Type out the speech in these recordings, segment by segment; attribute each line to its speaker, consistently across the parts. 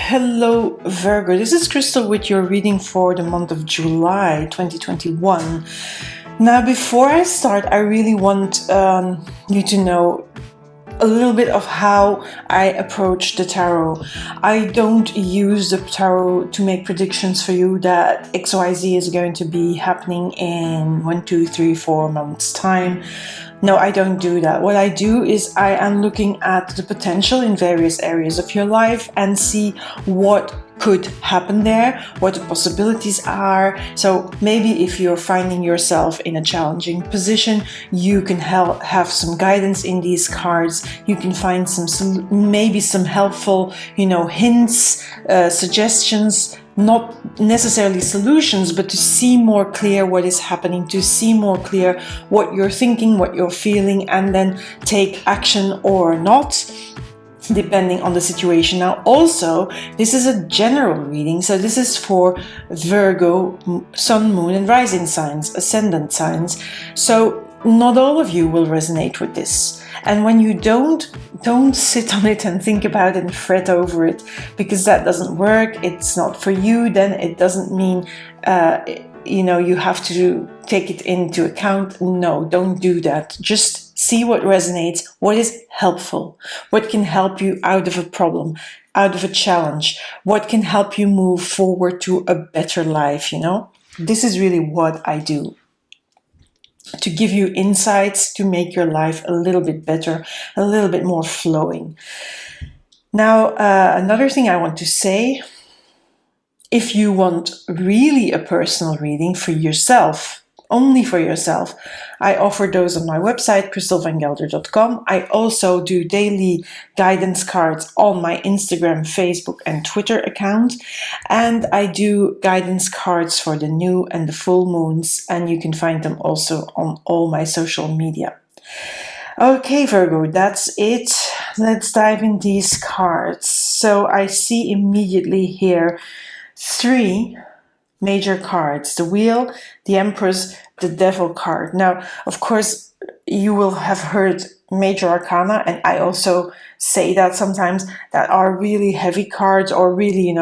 Speaker 1: Hello Virgo, this is Christel with your reading for the month of July 2021. Now before I start, I really want you to know a little bit of how I approach the tarot. I don't use the tarot to make predictions for you that XYZ is going to be happening in 1, 2, 3, 4 months time. No, I don't do that. What I do is I am looking at the potential in various areas of your life and see what could happen there, what the possibilities are. So maybe if you're finding yourself in a challenging position, you can have some guidance in these cards. You can find maybe some helpful, hints, suggestions, not necessarily solutions, but to see more clear what is happening, to see more clear what you're thinking, what you're feeling, and then take action or not, depending on the situation. Now also, this is a general reading, so this is for Virgo, Sun, Moon and Rising signs, ascendant signs. So not all of you will resonate with this. And when you don't sit on it and think about it and fret over it, because that doesn't work, it's not for you, then it doesn't mean you have to take it into account. No, don't do that. Just see what resonates, what is helpful, what can help you out of a problem, out of a challenge, what can help you move forward to a better life, This is really what I do. To give you insights to make your life a little bit better, a little bit more flowing. Now, another thing I want to say, if you want really a personal reading for yourself, only for yourself, I offer those on my website, christelvangelder.com. I also do daily guidance cards on my Instagram, Facebook, and Twitter account. And I do guidance cards for the new and the full moons, and you can find them also on all my social media. Okay, Virgo, that's it. Let's dive in these cards. So I see immediately here 3 major cards: the Wheel, the Empress, the Devil card. Now, of course, you will have heard major arcana, and I also say that sometimes, that are really heavy cards or really,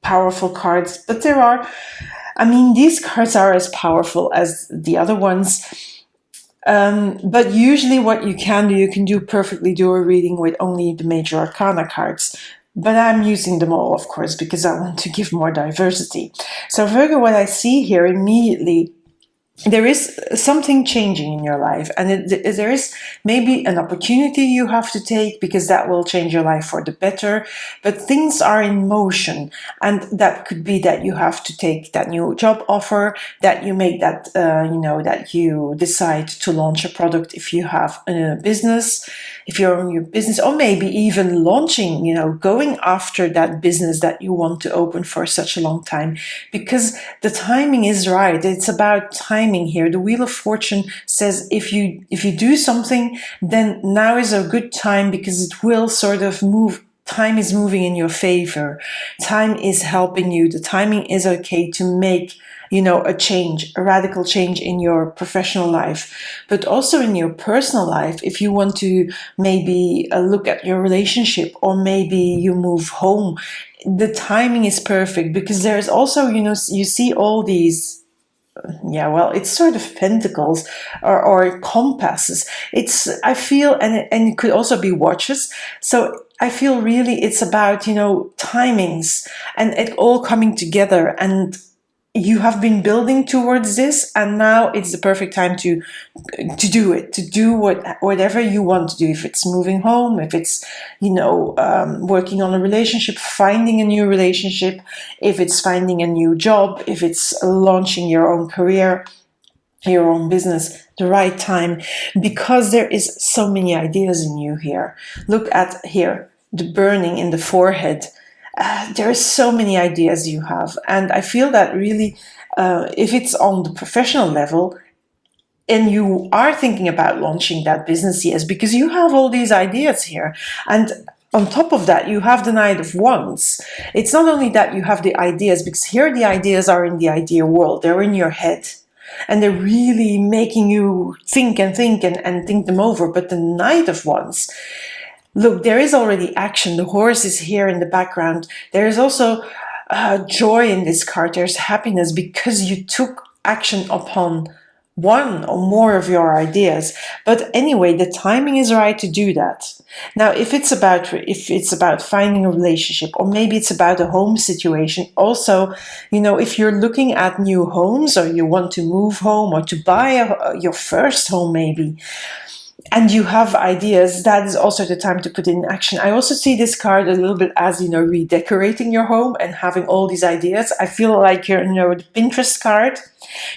Speaker 1: powerful cards. But these cards are as powerful as the other ones. But usually what you can perfectly do a reading with only the major arcana cards. But I'm using them all, of course, because I want to give more diversity. So Virgo, what I see here immediately, there is something changing in your life, and there is maybe an opportunity you have to take, because that will change your life for the better. But things are in motion, and that could be that you have to take that new job offer, that you make that, that you decide to launch a product if you have a business, if you're on your business, or maybe even launching, going after that business that you want to open for such a long time, because the timing is right. It's about timing here. The Wheel of Fortune says if you do something, then now is a good time, because it will sort of move. Time is moving in your favor. Time is helping you. The timing is okay to make a change, a radical change in your professional life, but also in your personal life. If you want to maybe look at your relationship, or maybe you move home, the timing is perfect, because there's also, you see all these, it's sort of pentacles or compasses. I feel, and it could also be watches. So I feel really it's about, timings and it all coming together, and you have been building towards this, and now it's the perfect time to do it, to do whatever you want to do. If it's moving home, if it's, working on a relationship, finding a new relationship, if it's finding a new job, if it's launching your own career, your own business, the right time, because there is so many ideas in you here. Look at here, the burning in the forehead. There are so many ideas you have, and I feel that really, if it's on the professional level and you are thinking about launching that business, yes, because you have all these ideas here, and on top of that you have the Knight of Wands. It's not only that you have the ideas, because here the ideas are in the idea world, they're in your head, and they're really making you think and think them over. But the Knight of Wands, Look, there is already action. The horse is here in the background. There is also joy in this card. There's happiness because you took action upon one or more of your ideas. But anyway, the timing is right to do that. Now, if it's about finding a relationship, or maybe it's about a home situation, also, if you're looking at new homes, or you want to move home, or to buy your first home, maybe, and you have ideas, that is also the time to put in action. I also see this card a little bit as, redecorating your home and having all these ideas. I feel like you're, the Pinterest card.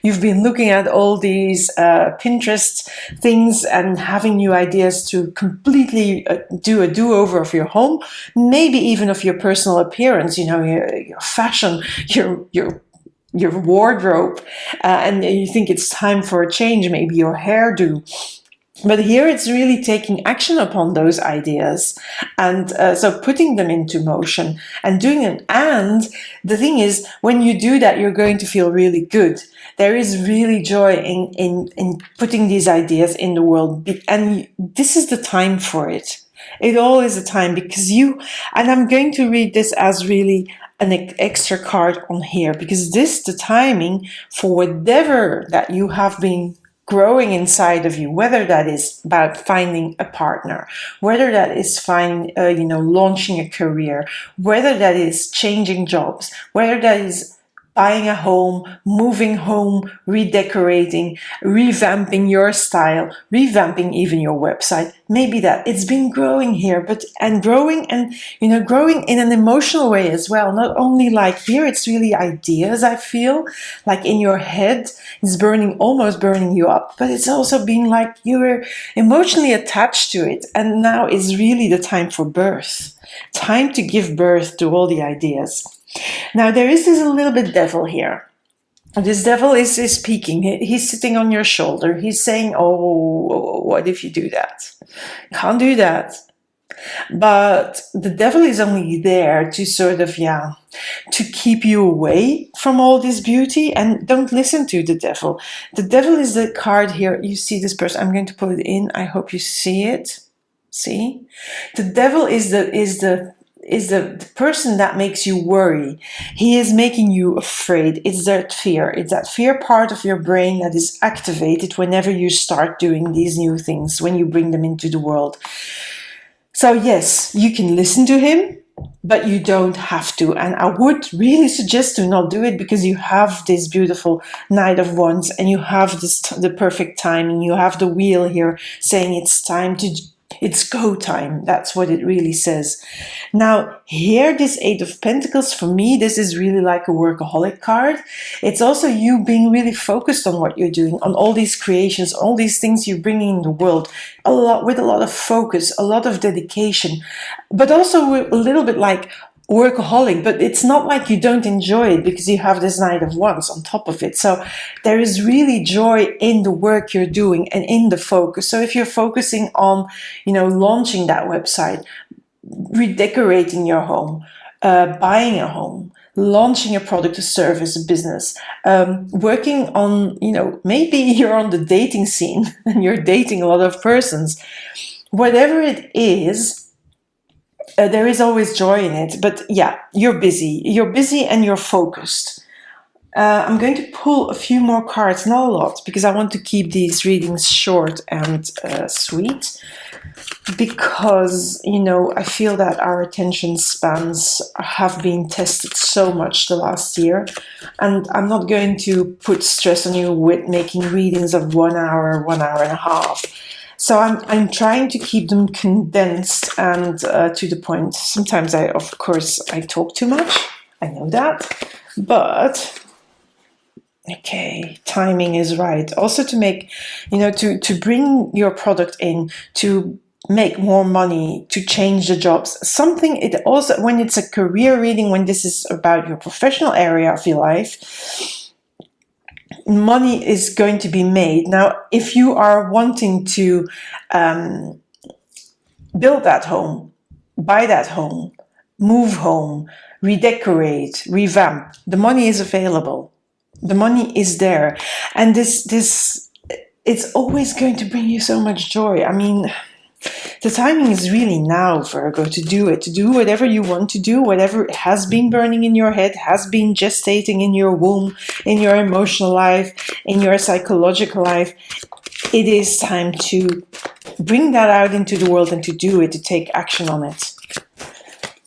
Speaker 1: You've been looking at all these Pinterest things and having new ideas to completely do a do-over of your home, maybe even of your personal appearance, your fashion, your wardrobe, and you think it's time for a change, maybe your hairdo. But here it's really taking action upon those ideas, and so putting them into motion and doing it. And the thing is, when you do that, you're going to feel really good. There is really joy in putting these ideas in the world. And this is the time for it. It all is a time, because and I'm going to read this as really an extra card on here, because the timing for whatever that you have been growing inside of you, whether that is about finding a partner, whether that is launching a career, whether that is changing jobs, whether that is buying a home, moving home, redecorating, revamping your style, revamping even your website. Maybe that it's been growing here, growing in an emotional way as well. Not only like here, it's really ideas. I feel like in your head, it's almost burning you up, but it's also been like you were emotionally attached to it. And now is really the time for birth, time to give birth to all the ideas. Now, there is this little bit devil here. This devil is speaking. He's sitting on your shoulder. He's saying, oh, what if you do that? Can't do that. But the devil is only there to sort of, to keep you away from all this beauty. And don't listen to the devil. The devil is the card here. You see this person. I'm going to put it in. I hope you see it. See? The devil is the person that makes you worry. He is making you afraid. It's that fear. It's that fear part of your brain that is activated whenever you start doing these new things, when you bring them into the world. So yes, you can listen to him, but you don't have to. And I would really suggest to not do it, because you have this beautiful Knight of Wands, and you have the perfect timing. You have the wheel here saying it's go time. That's what it really says. Now, here, this Eight of Pentacles, for me, this is really like a workaholic card. It's also you being really focused on what you're doing, on all these creations, all these things you're bringing in the world, with a lot of focus, a lot of dedication, but also a little bit like workaholic, but it's not like you don't enjoy it, because you have this Knight of Wands on top of it. So there is really joy in the work you're doing and in the focus. So if you're focusing on, launching that website, redecorating your home, buying a home, launching a product, a service, a business, working on, maybe you're on the dating scene and you're dating a lot of persons, whatever it is, there is always joy in it. But you're busy and you're focused. I'm going to pull a few more cards, not a lot, because I want to keep these readings short and sweet, because I feel that our attention spans have been tested so much the last year, and I'm not going to put stress on you with making readings of 1 hour, 1 hour and a half. So I'm trying to keep them condensed and to the point. Sometimes I talk too much. I know that, but okay, timing is right. Also to make, to bring your product in, to make more money, to change the jobs. It also, when it's a career reading, when this is about your professional area of your life, money is going to be made. Now, if you are wanting to build that home, buy that home, move home, redecorate, revamp, the money is available. The money is there. And this it's always going to bring you so much joy. I mean, The timing is really now, Virgo, to do it, to do whatever you want to do, whatever has been burning in your head, has been gestating in your womb, in your emotional life, in your psychological life. It is time to bring that out into the world and to do it, to take action on it.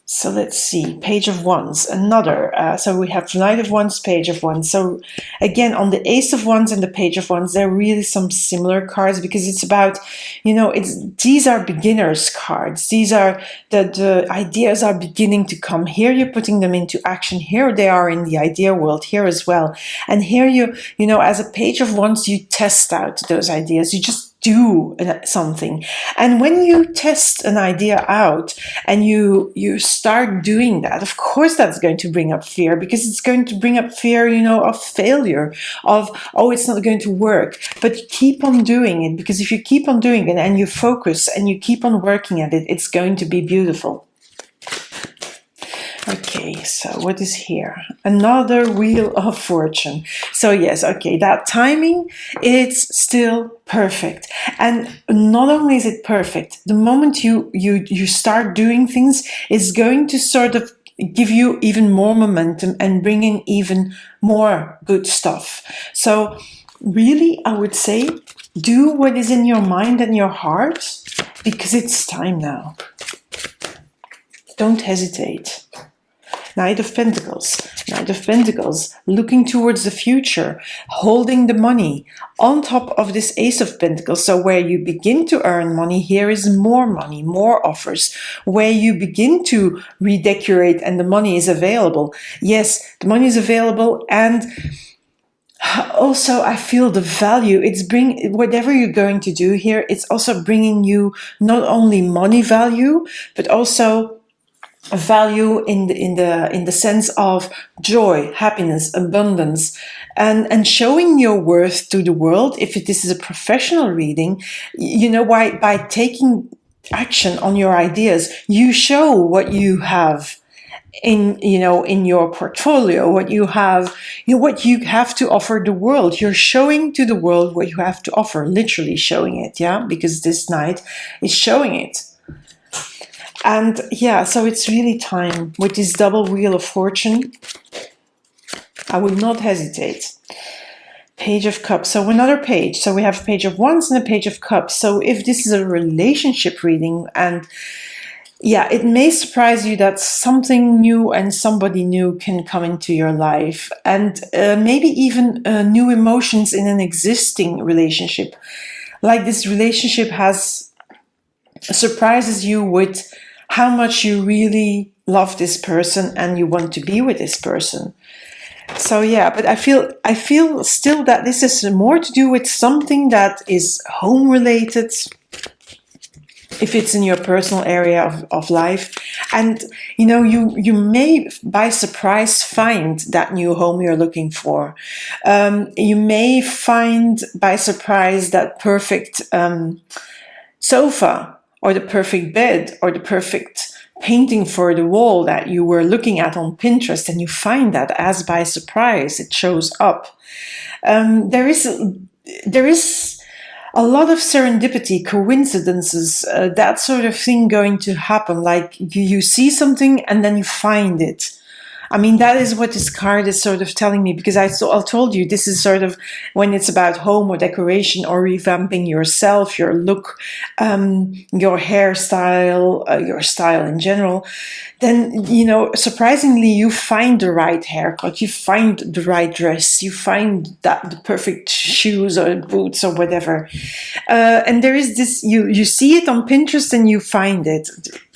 Speaker 1: So let's see, Page of Wands, another. So we have Knight of Wands, Page of Wands. So again, on the Ace of Wands and the Page of Wands, there are really some similar cards because it's about, these are beginners cards. These are the ideas are beginning to come. Here you're putting them into action. Here they are in the idea world, here as well. And here as a Page of Wands, you test out those ideas. You just do something. And when you test an idea out and you start doing that, of course that's going to bring up fear, because it's going to bring up fear, of failure, of, oh, it's not going to work. But keep on doing it, because if you keep on doing it and you focus and you keep on working at it, it's going to be beautiful. Okay, so what is here? Another Wheel of Fortune. So yes, okay, that timing, it's still perfect. And not only is it perfect, the moment you start doing things, it's going to sort of give you even more momentum and bring in even more good stuff. So really, I would say, do what is in your mind and your heart, because it's time now. Don't hesitate. Knight of Pentacles. Knight of Pentacles, looking towards the future, holding the money. On top of this Ace of Pentacles, so where you begin to earn money, here is more money, more offers. Where you begin to redecorate and the money is available. Yes, the money is available, and also I feel the value. It's whatever you're going to do here, it's also bringing you not only money value, but also a value in the sense of joy, happiness, abundance, and showing your worth to the world. If this is a professional reading, by taking action on your ideas, you show what you have in your portfolio, what you have to offer the world. You're showing to the world what you have to offer, literally showing it, because this Knight is showing it. And so it's really time with this double Wheel of Fortune. I would not hesitate. Page of Cups. So another page. So we have a Page of Wands and a Page of Cups. So if this is a relationship reading, and it may surprise you that something new and somebody new can come into your life, and maybe even new emotions in an existing relationship. Like this relationship surprises you with how much you really love this person and you want to be with this person. So but I feel still that this is more to do with something that is home related, if it's in your personal area of life. And you may by surprise find that new home you're looking for. You may find by surprise that perfect sofa, or the perfect bed, or the perfect painting for the wall that you were looking at on Pinterest, and you find that as by surprise it shows up. There is a lot of serendipity, coincidences, that sort of thing going to happen. Like you see something and then you find it. I mean, that is what this card is sort of telling me, because I told you this is sort of when it's about home or decoration or revamping yourself, your look, your hairstyle, your style in general. Then, surprisingly, you find the right haircut, you find the right dress, you find the perfect shoes or boots or whatever. And there is this, you see it on Pinterest and you find it.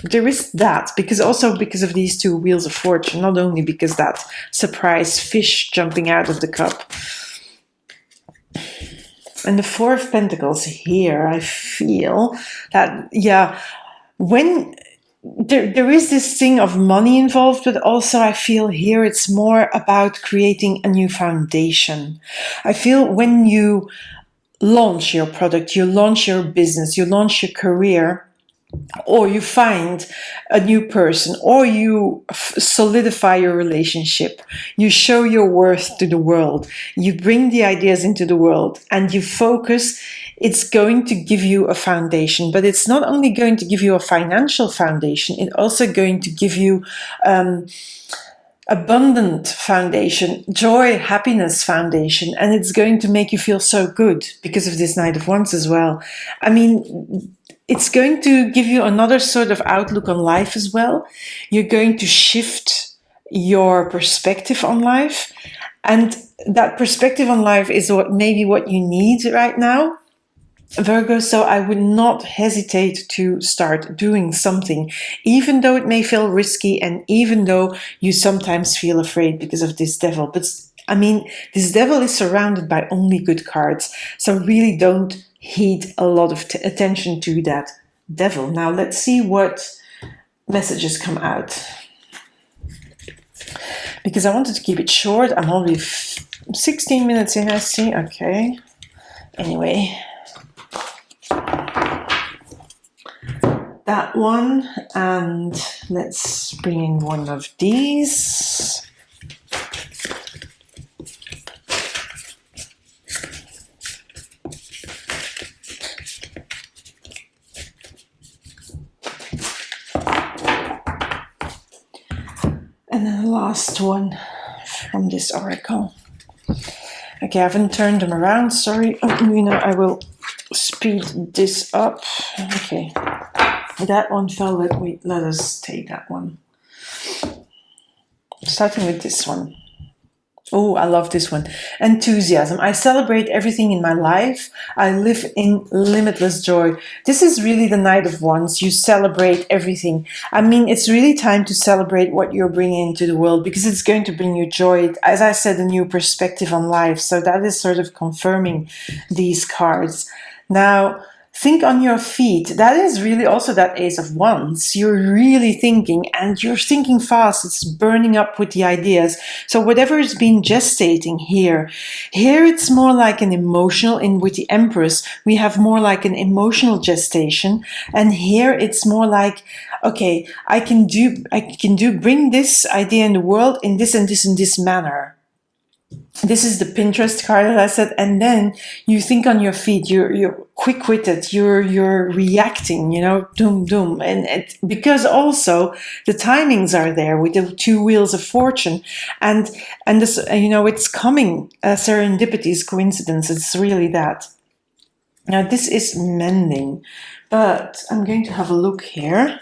Speaker 1: There is that, because of these two Wheels of Fortune, not only because that surprise fish jumping out of the cup. And the Four of Pentacles here, I feel that, when there is this thing of money involved, but also I feel here it's more about creating a new foundation. I feel when you launch your product, you launch your business, you launch your career, or you find a new person, or you solidify your relationship, you show your worth to the world, you bring the ideas into the world, and you focus it's going to give you a foundation, but it's not only going to give you a financial foundation, it's also going to give you abundant foundation, joy, happiness foundation, and it's going to make you feel so good because of this Knight of Wands as well. I mean, it's going to give you another sort of outlook on life as well. You're going to shift your perspective on life, and that perspective on life is maybe what you need right now, Virgo. So I would not hesitate to start doing something, even though it may feel risky and even though you sometimes feel afraid because of this devil. But I mean, this devil is surrounded by only good cards, so really don't heed a lot of attention to that devil. Now let's see what messages come out, because I wanted to keep it short. I'm already 16 minutes in, I see. Okay, anyway, that one, and let's bring in one of these. And then the last one from this oracle. Okay, I haven't turned them around, sorry. Oh, I will speed this up. Okay, that one fell. Let us take that one. Starting with this one. Oh, I love this one. Enthusiasm. I celebrate everything in my life. I live in limitless joy. This is really the Knight of Wands. You celebrate everything. I mean, it's really time to celebrate what you're bringing into the world, because it's going to bring you joy. As I said, a new perspective on life. So that is sort of confirming these cards. Now, think on your feet. That is really also that Ace of Wands. You're really thinking, and you're thinking fast. It's burning up with the ideas. So whatever has been gestating here it's more like an emotional, with the Empress, we have more like an emotional gestation. And here it's more like, okay, I can bring this idea in the world in this and this and this manner. This is the Pinterest card, as I said, and then you think on your feet. You're quick-witted. You're reacting. Doom doom, and because also the timings are there with the two wheels of fortune, and this it's coming. Serendipities, coincidence. It's really that. Now this is mending, but I'm going to have a look here.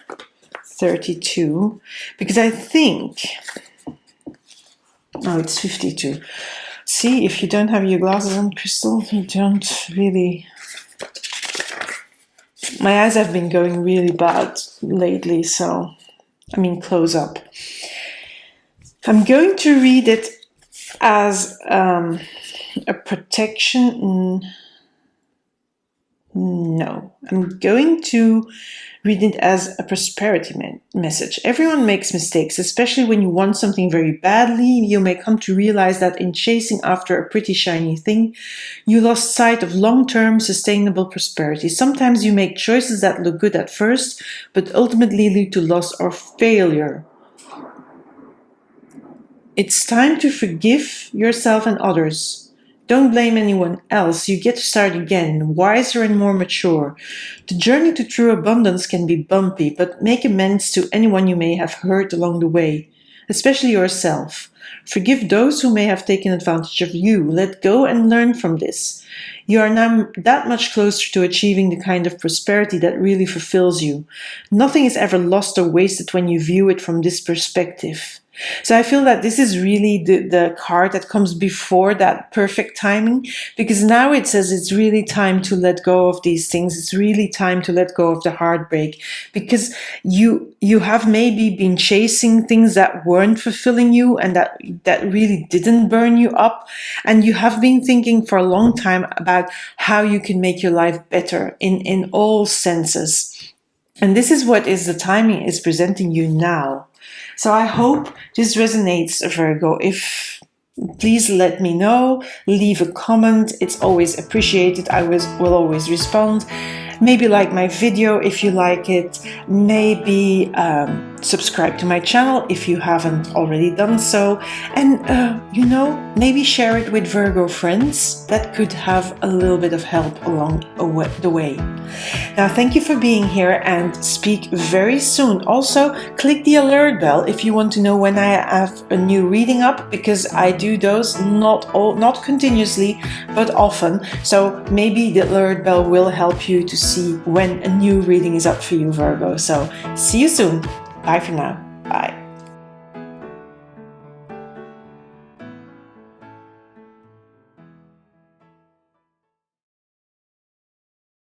Speaker 1: 32, because I think. Oh, it's 52. See, if you don't have your glasses on, Christel, you don't really... My eyes have been going really bad lately, so... I mean, close up. I'm going to read it as a protection... No. I'm going to read it as a prosperity message. Everyone makes mistakes, especially when you want something very badly. You may come to realize that in chasing after a pretty shiny thing, you lost sight of long-term sustainable prosperity. Sometimes you make choices that look good at first, but ultimately lead to loss or failure. It's time to forgive yourself and others. Don't blame anyone else. You get to start again, wiser and more mature. The journey to true abundance can be bumpy, but make amends to anyone you may have hurt along the way, especially yourself. Forgive those who may have taken advantage of you. Let go and learn from this. You are now that much closer to achieving the kind of prosperity that really fulfills you. Nothing is ever lost or wasted when you view it from this perspective. So I feel that this is really the card that comes before that perfect timing, because now it says it's really time to let go of these things. It's really time to let go of the heartbreak, because you have maybe been chasing things that weren't fulfilling you and that really didn't burn you up. And you have been thinking for a long time about how you can make your life better in all senses. And this is what the timing is presenting you now. So I hope this resonates, Virgo. Please let me know, leave a comment. It's always appreciated. I will always respond. Maybe like my video if you like it. Maybe subscribe to my channel if you haven't already done so, and maybe share it with Virgo friends that could have a little bit of help along the way. Now, thank you for being here, and speak very soon. Also, click the alert bell if you want to know when I have a new reading up, because I do those not continuously, but often. So maybe the alert bell will help you to see when a new reading is up for you, Virgo. So see you soon. Bye for now. Bye.